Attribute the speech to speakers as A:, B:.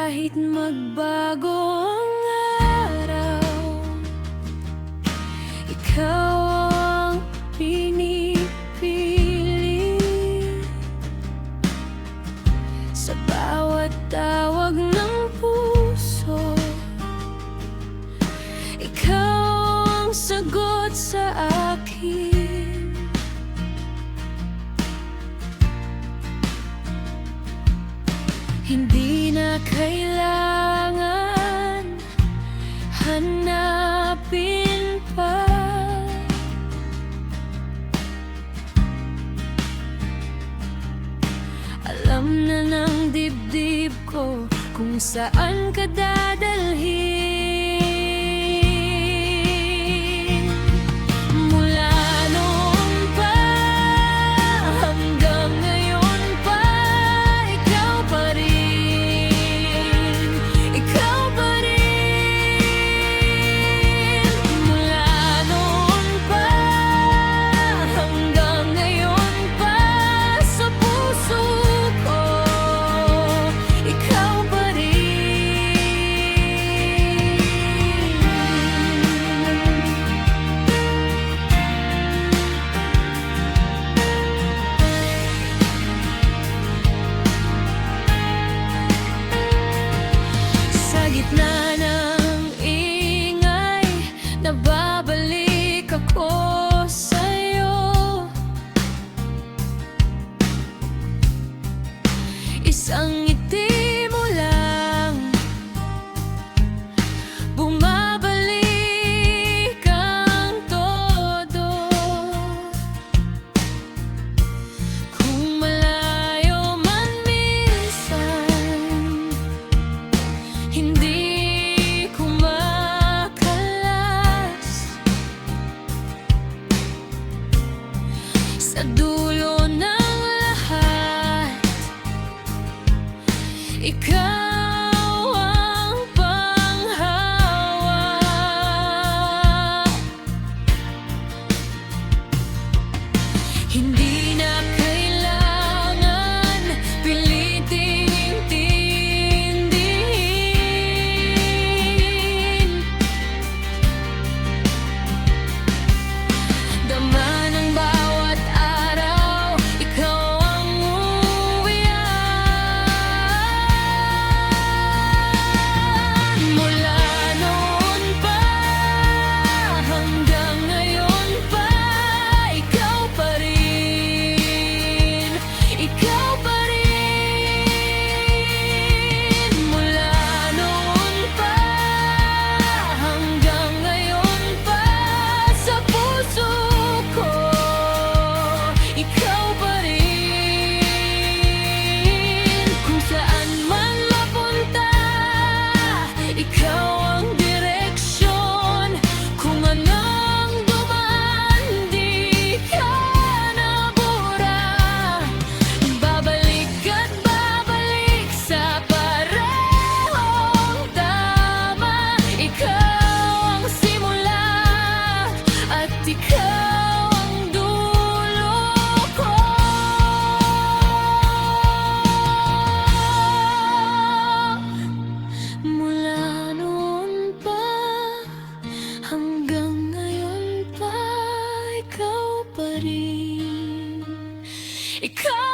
A: Kahit magbago ang araw, ikaw ang pinipili. Sa bawat tawag ng puso, ikaw ang sagot sa akin. Hindi na kailangan hanapin pa. Alam na ng dibdib ko kung saan ka dadalhin. Mula noon pa hanggang ngayon pa, ikaw pa rin, ikaw pa rin. Mula noon pa hanggang ngayon pa, sa puso ko, ikaw pa rin. Sa gitna ng ingay, nababalik ako sa'yo. Isang ngiti mo lang, bumabalik ang todo. Kung malayo man minsan, hindi ko makalas. Sa dulo ng lahat, ikaw ang panghawa. Hindi na kailangan piliting intindihin. Dama ng bawat araw, ikaw ang uwian. Mula noon pa hanggang ngayon pa, ikaw pa rin, ikaw pa rin. Mula noon pa hanggang ngayon pa, sa puso ko, ikaw pa rin. Kung saan man mapunta, ikaw ang direksyon. Kung anong dumaan, di ka nabura. Babalik at babalik sa parehong tama. Ikaw ang simula at ikaw ang dulo ko. Mula noon pa hanggang ngayon pa, ikaw pa rin, ikaw